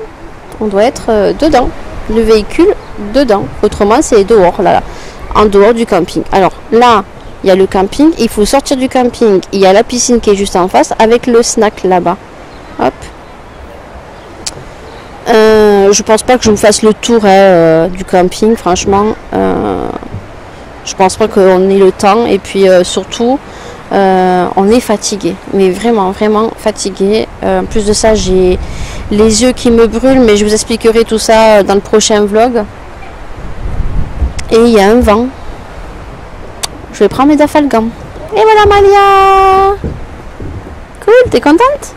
on doit être dedans, le véhicule dedans, autrement c'est dehors, là, en dehors du camping. Alors là, il y a le camping, il faut sortir du camping, il y a la piscine qui est juste en face avec le snack là-bas. Hop. Je pense pas que je me fasse le tour du camping, franchement. Je pense pas qu'on ait le temps et puis surtout on est fatigué, mais vraiment vraiment fatigué. En plus de ça, j'ai les yeux qui me brûlent, mais je vous expliquerai tout ça dans le prochain vlog. Et il y a un vent. Je vais prendre mes dafalgans. Et voilà Malia. Cool, t'es contente?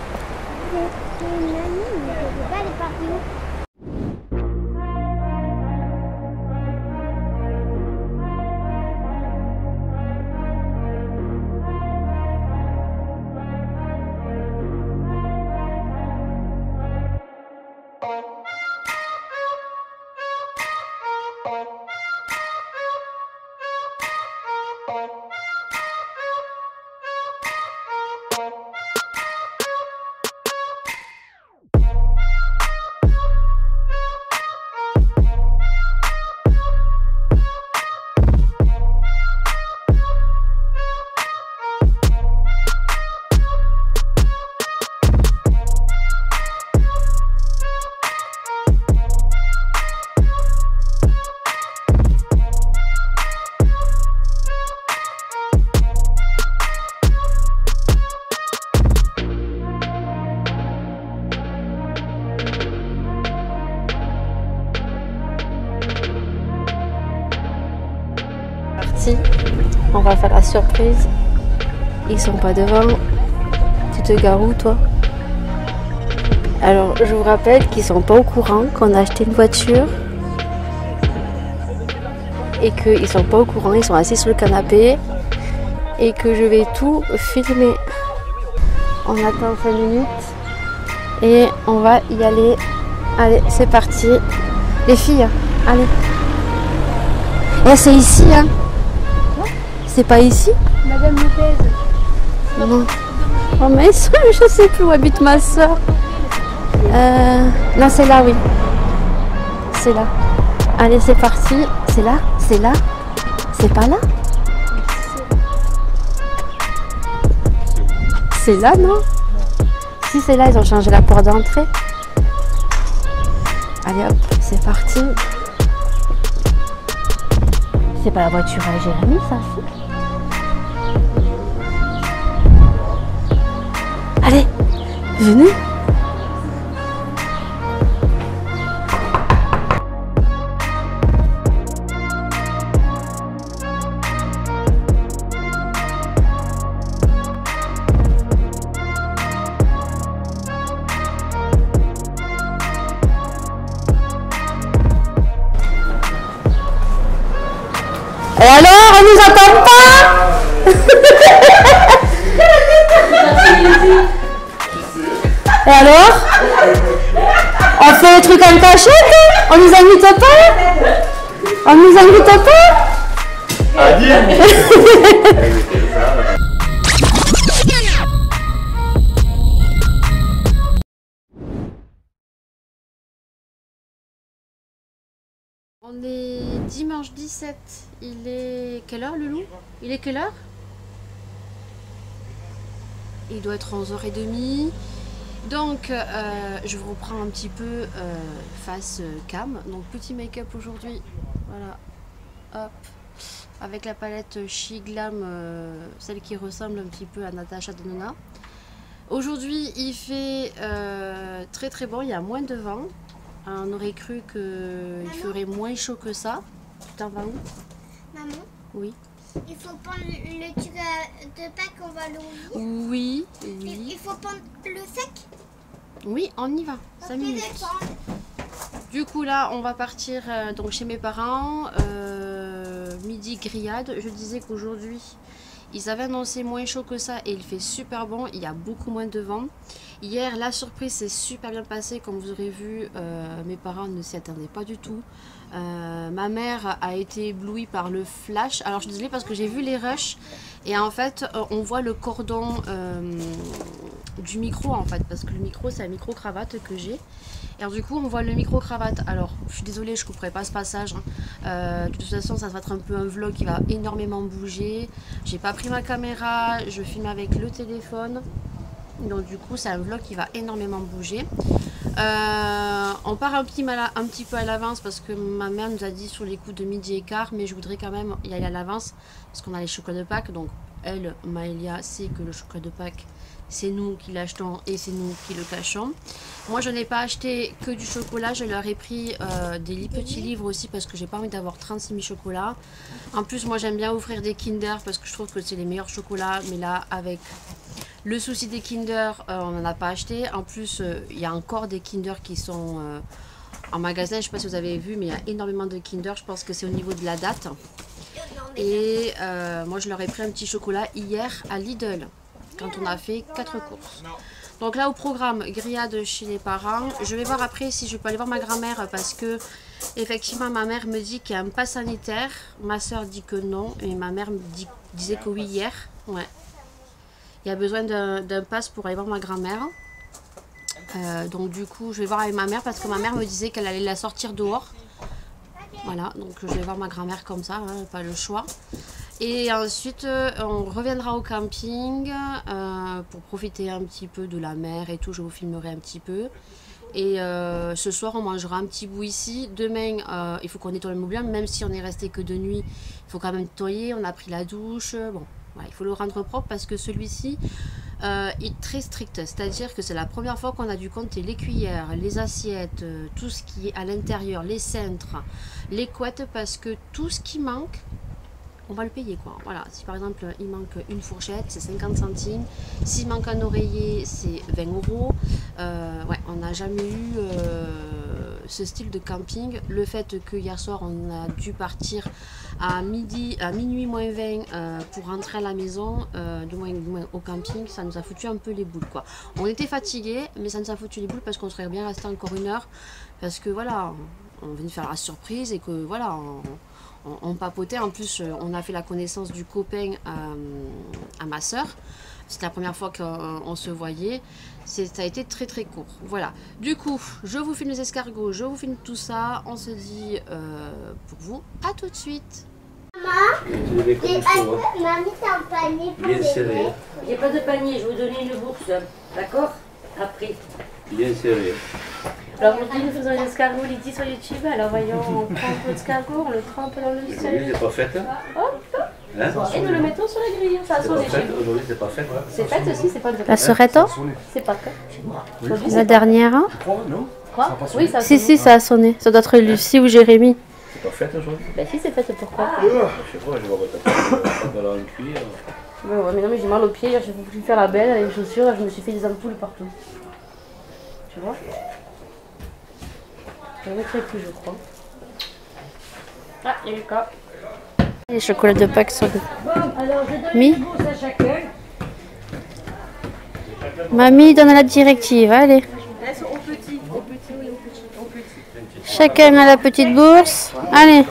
On va faire la surprise. Ils sont pas devant. Tu te gares où toi? Alors je vous rappelle qu'ils sont pas au courant qu'on a acheté une voiture et qu'ils sont pas au courant, ils sont assis sur le canapé et que je vais tout filmer. On attend 5 minutes et on va y aller. Allez, c'est parti. Les filles, allez. Et c'est ici, hein? C'est pas ici? Madame Lopez. Non. Oh mais je sais plus où habite ma soeur. Non, c'est là, oui. C'est là. Allez, c'est parti. C'est là? C'est là? C'est pas là? C'est là, non? Si, c'est là, ils ont changé la porte d'entrée. Allez hop, c'est parti. C'est pas la voiture à Jérémy, ça, si? Allez, venez. Et alors, on nous attend pas? Et alors? On fait les trucs en cachette? On nous invite pas? On nous invite pas? Ah, dis. On est dimanche 17. Il est quelle heure, le loup? Il est quelle heure? Il doit être 11h30. Donc, je vous reprends un petit peu face cam. Donc, petit make-up aujourd'hui. Voilà. Hop. Avec la palette She Glam, celle qui ressemble un petit peu à Natasha Denona. Aujourd'hui, il fait très très bon. Il y a moins de vent. On aurait cru qu'il ferait moins chaud que ça. Tu t'en vas où? Maman? Oui. Il faut prendre le truc de Pâques, on va l'ouvrir. Oui, Il faut prendre le sec. Oui, on y va. 5 minutes. Du coup là, on va partir donc chez mes parents. Midi grillade. Je disais qu'aujourd'hui, ils avaient annoncé moins chaud que ça et il fait super bon. Il y a beaucoup moins de vent. Hier, la surprise s'est super bien passée. Comme vous aurez vu, mes parents ne s'y attendaient pas du tout. Ma mère a été éblouie par le flash. Alors je suis désolée parce que j'ai vu les rushs et en fait on voit le cordon du micro en fait, parce que le micro c'est un micro cravate que j'ai. Et alors du coup on voit le micro cravate. Alors je suis désolée, je couperai pas ce passage hein. De toute façon ça va être un peu un vlog qui va énormément bouger. J'ai pas pris ma caméra, je filme avec le téléphone. Donc du coup c'est un vlog qui va énormément bouger. On part un petit peu à l'avance parce que ma mère nous a dit sur les coups de midi et quart, mais je voudrais quand même y aller à l'avance parce qu'on a les chocolats de Pâques. Donc elle, Maëlia, sait que le chocolat de Pâques c'est nous qui l'achetons et c'est nous qui le cachons. Moi je n'ai pas acheté que du chocolat, je leur ai pris des petits livres aussi parce que j'ai pas envie d'avoir 36 000 chocolats. En plus moi j'aime bien offrir des Kinder parce que je trouve que c'est les meilleurs chocolats, mais là avec le souci des Kinder, on n'en a pas acheté. En plus, il y a encore des Kinder qui sont en magasin. Je ne sais pas si vous avez vu, mais il y a énormément de Kinder. Je pense que c'est au niveau de la date. Et moi, je leur ai pris un petit chocolat hier à Lidl, quand on a fait 4 courses. Donc là, au programme, grillade chez les parents. Je vais voir après si je peux aller voir ma grand-mère parce que, effectivement, ma mère me dit qu'il y a un pass sanitaire. Ma soeur dit que non. Et ma mère me disait que oui hier. Ouais. Il y a besoin d'un pass pour aller voir ma grand-mère. Donc du coup, je vais voir avec ma mère parce que ma mère me disait qu'elle allait la sortir dehors. Voilà, donc je vais voir ma grand-mère comme ça, hein, pas le choix. Et ensuite, on reviendra au camping pour profiter un petit peu de la mer et tout. Je vous filmerai un petit peu. Et ce soir, on mangera un petit bout ici. Demain, il faut qu'on nettoie le mobilier, même si on est resté que de nuit. Il faut quand même nettoyer, on a pris la douche. Bon. Il faut le rendre propre parce que celui-ci est très strict, c'est-à-dire que c'est la première fois qu'on a dû compter les cuillères, les assiettes, tout ce qui est à l'intérieur, les cintres, les couettes, parce que tout ce qui manque, on va le payer quoi. Voilà, si par exemple il manque une fourchette, c'est 50 centimes, s'il manque un oreiller, c'est 20 €. Ouais, on n'a jamais eu ce style de camping. Le fait que hier soir on a dû partir à minuit moins 20 pour rentrer à la maison, du moins au camping, ça nous a foutu un peu les boules quoi. On était fatigués, mais ça nous a foutu les boules parce qu'on serait bien resté encore 1 heure, parce que voilà, on venait faire la surprise et que voilà, on papotait. En plus, on a fait la connaissance du copain à ma soeur. C'était la première fois qu'on se voyait. Ça a été très très court. Voilà. Du coup, je vous filme les escargots, je vous filme tout ça. On se dit pour vous, à tout de suite. Mamie, t'as un panier pour Bien les serré. mecs. J'ai pas de panier, je vais vous donner une bourse, d'accord? Après. Bien serré. Alors aujourd'hui nous faisons les escargots Lydie sur YouTube. Alors voyons, on prend un peu d'escargot, on le trempe dans le Aujourd'hui, sel. c'est pas fait. Hein? Hein? Et nous le mettons sur la grille, ça a C'est pas sonné fait. chez vous. Aujourd'hui, c'est pas fait. C'est fait aussi, c'est pas de La serette, hein? C'est pas fait chez moi. Aujourd'hui, La c'est dernière, hein? Non, quoi? Oui, ça a Si, sonné. si, ça a sonné. Ça doit être Lucie ou Jérémy. c'est pas fait aujourd'hui. Bah si, c'est fait, c'est pourquoi? Je sais pas, je vais remettre dans la cuillère. Ouais, mais non, mais j'ai mal aux pieds, j'ai voulu faire la belle avec les chaussures, je me suis fait des ampoules partout. Tu vois? Je ne mettrai plus, je crois. Ah, il y a eu le cas. Les chocolats de Pâques sont... Bon, alors je donne Mi. une bourse à chacun. Mamie donne la directive, allez. Elles sont aux petits. Chacun a la petite bourse. Allez.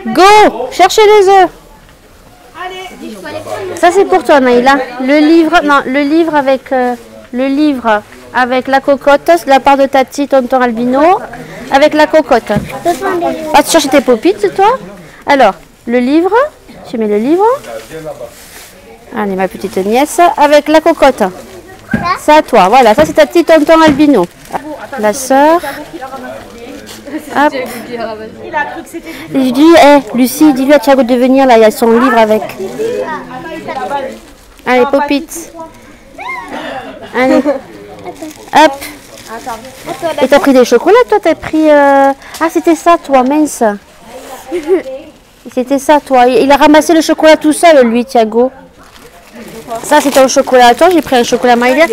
Go, cherchez les œufs. Ça c'est pour toi Naïla. Le livre avec la cocotte, c'est de la part de Tati, tonton albino, avec la cocotte. Ah, tu cherches tes popites toi? Alors, le livre, tu mets le livre. Allez, ma petite nièce, avec la cocotte. Ça à toi, voilà, ça c'est ta petite tonton albino. La sœur. Hop. Je dis, Lucie, dis-lui à Thiago de venir, là, il y a son livre avec. Allez, Popite. Allez. Hop. Et t'as pris des chocolats, toi, t'as pris... Ah, c'était ça, toi, mince. C'était ça, toi. Il a ramassé le chocolat tout seul, lui, Thiago. Ça, c'était un chocolat à toi, j'ai pris un chocolat Maïlia.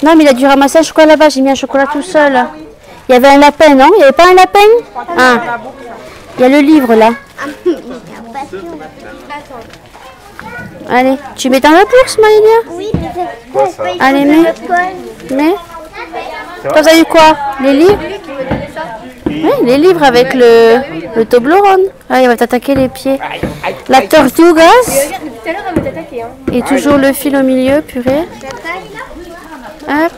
Non, mais il a dû ramasser un chocolat là-bas, j'ai mis un chocolat tout seul. Il y avait un lapin, non? Il n'y avait pas un lapin? Ah. Il y a le livre, là. Allez, tu mets dans la bourse, Maïlia? Oui, allez, mets. Toi, t'as eu quoi? Les livres? Oui, les livres avec le Toblerone. Ah, il va t'attaquer les pieds. La Tortugas. Et toujours le fil au milieu, purée. Hop.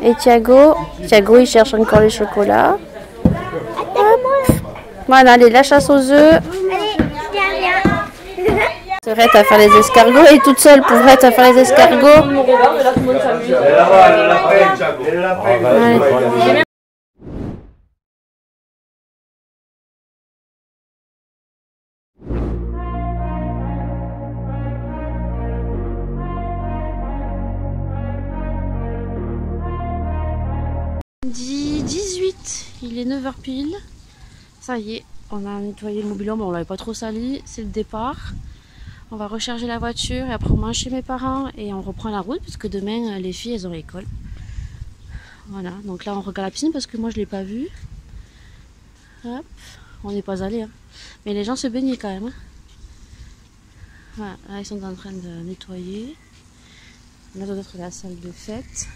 Et Thiago, il cherche encore les chocolats. Hop. Voilà, allez, la chasse aux œufs. Serait à faire les escargots et toute seule pourrait à faire les escargots. Allez. Dit 18, il est 9h pile. Ça y est, on a nettoyé le mobil-home, on l'avait pas trop sali, c'est le départ. On va recharger la voiture et après on mange chez mes parents et on reprend la route puisque demain les filles elles ont l'école. Voilà, donc là on regarde la piscine parce que moi je l'ai pas vue. Hop, on n'est pas allé, hein. Mais les gens se baignaient quand même. Hein. Voilà, là ils sont en train de nettoyer. Là doit être la salle de fête,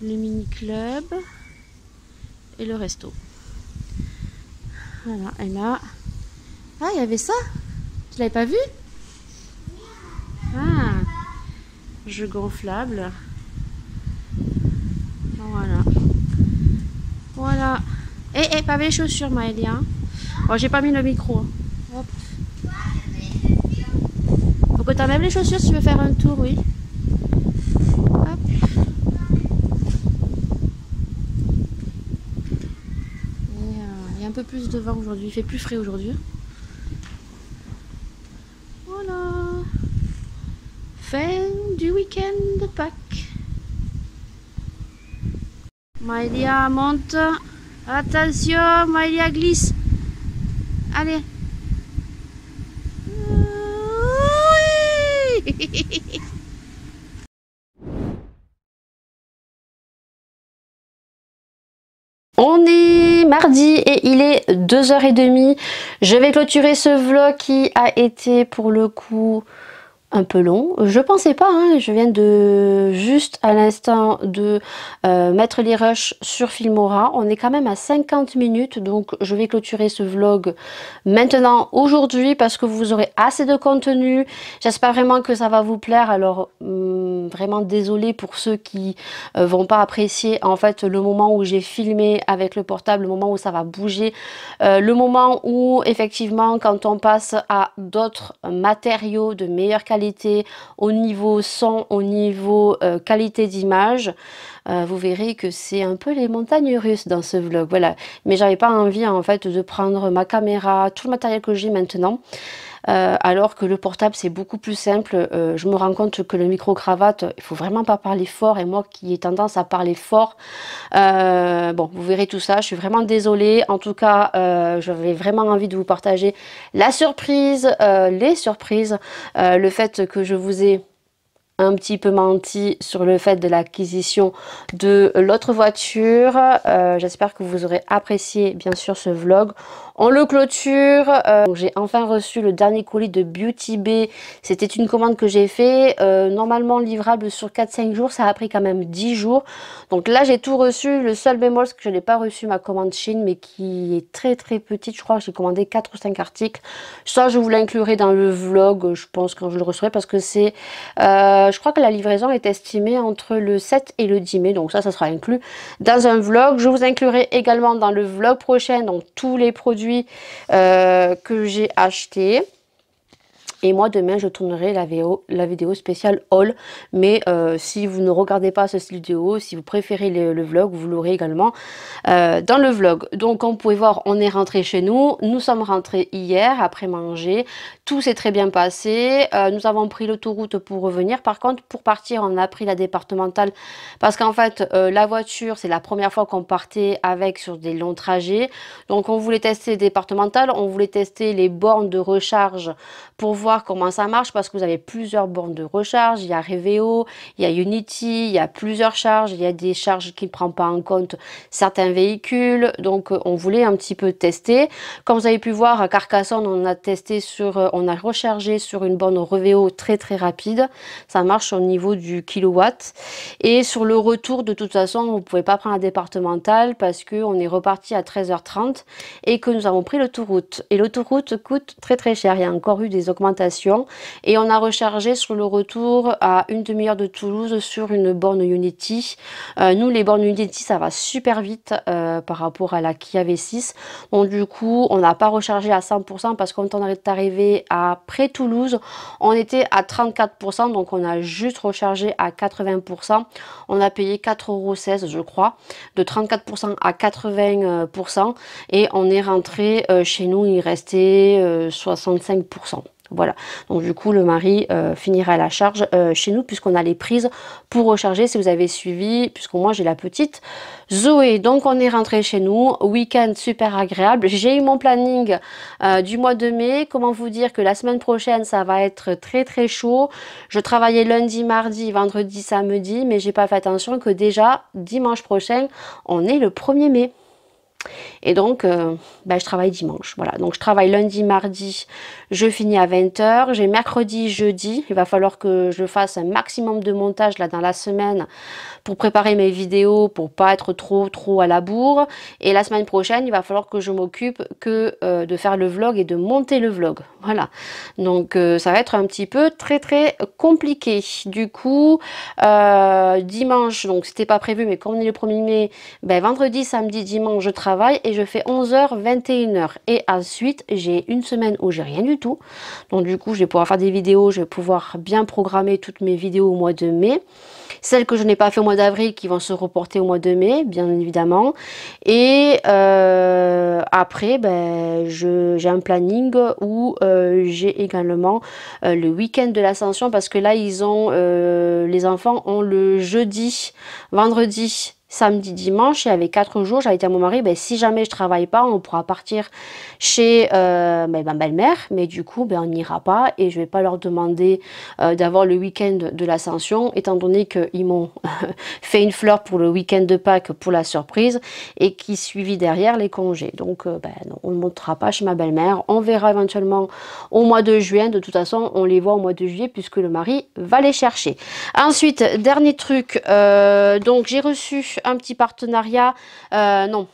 le mini-club et le resto. Voilà, et là... Ah, il y avait ça? Tu l'avais pas vu? Ah, jeu gonflable. Voilà. Voilà. Pas les chaussures, Maëlia. Bon, j'ai pas mis le micro. Hop. Faut que tu enlèves les chaussures si tu veux faire un tour, oui. Hop. Il y a un peu plus de vent aujourd'hui. Il fait plus frais aujourd'hui. Voilà. Fin du week-end de Pâques. Maëlia monte. Attention, Maëlia glisse. Allez. Oui. On est mardi et il est 2h30. Je vais clôturer ce vlog qui a été pour le coup un peu long. Je pensais pas, hein, je viens de juste à l'instant de mettre les rushs sur Filmora. On est quand même à 50 minutes, donc je vais clôturer ce vlog maintenant aujourd'hui parce que vous aurez assez de contenu. J'espère vraiment que ça va vous plaire. Alors vraiment désolée pour ceux qui vont pas apprécier en fait le moment où j'ai filmé avec le portable, le moment où ça va bouger, le moment où effectivement quand on passe à d'autres matériaux de meilleure qualité au niveau son, au niveau qualité d'image, vous verrez que c'est un peu les montagnes russes dans ce vlog. Voilà, mais j'avais pas envie en fait de prendre ma caméra, tout le matériel que j'ai maintenant. Alors que le portable c'est beaucoup plus simple. Je me rends compte que le micro-cravate, il faut vraiment pas parler fort, et moi qui ai tendance à parler fort, bon vous verrez tout ça, je suis vraiment désolée. En tout cas j'avais vraiment envie de vous partager la surprise, les surprises, le fait que je vous ai un petit peu menti sur le fait de l'acquisition de l'autre voiture. J'espère que vous aurez apprécié bien sûr ce vlog. On le clôture. J'ai enfin reçu le dernier colis de Beauty Bay. C'était une commande que j'ai fait. Normalement livrable sur 4-5 jours. Ça a pris quand même 10 jours. Donc là j'ai tout reçu. Le seul bémol c'est que je n'ai pas reçu ma commande Chine, mais qui est très petite. Je crois que j'ai commandé 4 ou 5 articles. Ça je vous l'inclurai dans le vlog, je pense, quand je le recevrai, parce que c'est... je crois que la livraison est estimée entre le 7 et le 10 mai. Donc ça sera inclus dans un vlog. Je vous inclurai également dans le vlog prochain donc tous les produits que j'ai acheté. Et moi demain je tournerai la vidéo spéciale haul. Mais si vous ne regardez pas ce style vidéo, si vous préférez le vlog, vous l'aurez également dans le vlog. Donc comme vous pouvez voir, on est rentré chez nous. Nous sommes rentrés hier après manger. Tout s'est très bien passé. Nous avons pris l'autoroute pour revenir. Par contre pour partir on a pris la départementale. Parce qu'en fait la voiture c'est la première fois qu'on partait avec sur des longs trajets. Donc on voulait tester les départementales. On voulait tester les bornes de recharge pour voir comment ça marche, parce que vous avez plusieurs bornes de recharge. Il y a Reveo, il y a Unity, il y a plusieurs charges, il y a des charges qui ne prennent pas en compte certains véhicules. Donc on voulait un petit peu tester. Comme vous avez pu voir à Carcassonne, on a rechargé sur une borne Reveo très rapide. Ça marche au niveau du kilowatt. Et sur le retour, de toute façon, vous ne pouvez pas prendre la départementale parce qu'on est reparti à 13h30 et que nous avons pris l'autoroute. Et l'autoroute coûte très cher. Il y a encore eu des augmentations. Et on a rechargé sur le retour à une demi-heure de Toulouse sur une borne Unity. Nous les bornes Unity ça va super vite par rapport à la Kia V6. Donc du coup on n'a pas rechargé à 100% parce que quand on est arrivé après Toulouse on était à 34%, donc on a juste rechargé à 80%. On a payé 4,16 € je crois, de 34% à 80%, et on est rentré chez nous, il restait 65%. Voilà, donc du coup le mari finira la charge chez nous puisqu'on a les prises pour recharger, si vous avez suivi, puisque moi j'ai la petite Zoé. Donc on est rentré chez nous, week-end super agréable. J'ai eu mon planning du mois de mai. Comment vous dire que la semaine prochaine ça va être très chaud. Je travaillais lundi, mardi, vendredi, samedi, mais j'ai pas fait attention que déjà dimanche prochain on est le 1er mai. Et donc je travaille dimanche, voilà, donc je travaille lundi, mardi, je finis à 20 h, j'ai mercredi, jeudi, il va falloir que je fasse un maximum de montage là dans la semaine pour préparer mes vidéos, pour pas être trop à la bourre. Et la semaine prochaine il va falloir que je m'occupe que de faire le vlog et de monter le vlog, voilà, donc ça va être un petit peu très compliqué. Du coup dimanche, donc c'était pas prévu, mais comme on est le 1er mai, vendredi, samedi, dimanche je travaille et je fais 11 h 21 h, et ensuite j'ai une semaine où j'ai rien du tout. Donc du coup je vais pouvoir faire des vidéos, je vais pouvoir bien programmer toutes mes vidéos au mois de mai, celles que je n'ai pas fait au mois d'avril qui vont se reporter au mois de mai bien évidemment. Et après j'ai un planning où j'ai également le week-end de l'Ascension, parce que là ils ont les enfants ont le jeudi, vendredi, samedi, dimanche, et avec 4 jours, j'avais dit à mon mari, si jamais je travaille pas, on pourra partir chez ma belle-mère, mais du coup, on n'ira pas, et je vais pas leur demander d'avoir le week-end de l'Ascension, étant donné qu'ils m'ont fait une fleur pour le week-end de Pâques pour la surprise, et qui suivit derrière les congés. Donc, non, on ne montera pas chez ma belle-mère, on verra éventuellement au mois de juin. De toute façon, on les voit au mois de juillet, puisque le mari va les chercher. Ensuite, dernier truc, donc j'ai reçu un petit partenariat, non,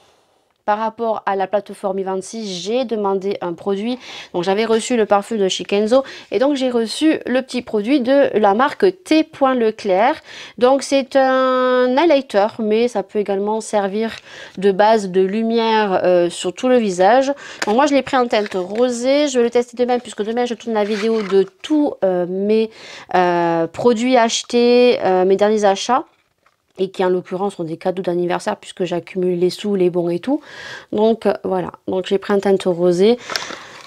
par rapport à la plateforme i26, j'ai demandé un produit. Donc j'avais reçu le parfum de chez Kenzo, et donc j'ai reçu le petit produit de la marque T. Leclerc. Donc c'est un highlighter, mais ça peut également servir de base de lumière sur tout le visage. Donc moi je l'ai pris en teinte rosée. Je vais le tester demain, puisque demain je tourne la vidéo de tous mes produits achetés, mes derniers achats, et qui en l'occurrence sont des cadeaux d'anniversaire, puisque j'accumule les sous, les bons et tout. Donc voilà, donc j'ai pris un teinte rosée.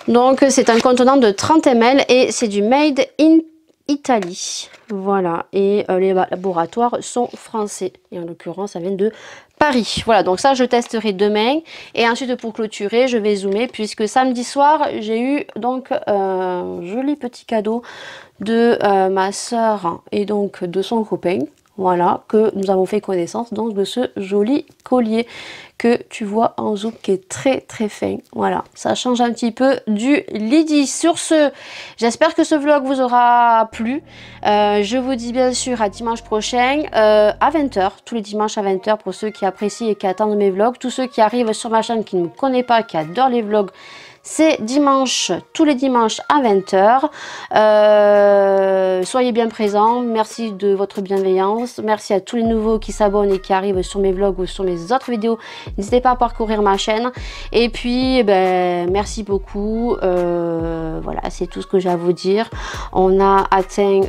Donc c'est un contenant de 30 ml et c'est du Made in Italy. Voilà, et les laboratoires sont français, et en l'occurrence ça vient de Paris. Voilà, donc ça je testerai demain. Et ensuite pour clôturer, je vais zoomer puisque samedi soir, j'ai eu donc un joli petit cadeau de ma soeur et donc de son copain. Voilà, que nous avons fait connaissance donc de ce joli collier que tu vois en zoom qui est très très fin. Voilà, ça change un petit peu du Lydie. Sur ce, j'espère que ce vlog vous aura plu. Je vous dis bien sûr à dimanche prochain à 20 h, tous les dimanches à 20 h pour ceux qui apprécient et qui attendent mes vlogs. Tous ceux qui arrivent sur ma chaîne qui ne me connaissent pas, qui adorent les vlogs, c'est dimanche, tous les dimanches à 20 h. Soyez bien présents, merci de votre bienveillance, merci à tous les nouveaux qui s'abonnent et qui arrivent sur mes vlogs ou sur mes autres vidéos. N'hésitez pas à parcourir ma chaîne. Et puis, ben, merci beaucoup. Voilà, c'est tout ce que j'ai à vous dire. On a atteint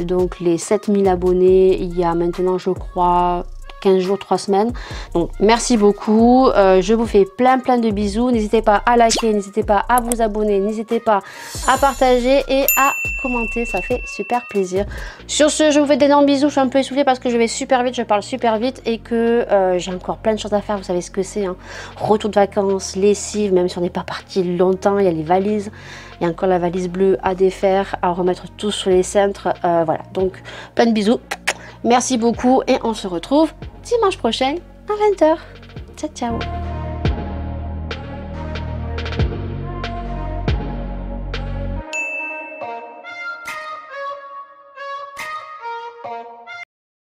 donc les 7000 abonnés il y a maintenant, je crois, 15 jours, 3 semaines. Donc merci beaucoup, je vous fais plein de bisous. N'hésitez pas à liker, n'hésitez pas à vous abonner, n'hésitez pas à partager et à commenter, ça fait super plaisir. Sur ce, je vous fais d'énormes bisous. Je suis un peu essoufflée parce que je vais super vite, je parle super vite et que j'ai encore plein de choses à faire. Vous savez ce que c'est, hein. Retour de vacances, lessive, même si on n'est pas parti longtemps, il y a les valises. Il y a encore la valise bleue à défaire, à remettre tout sur les cintres. Voilà, donc plein de bisous. Merci beaucoup et on se retrouve dimanche prochain à 20 h. Ciao, ciao.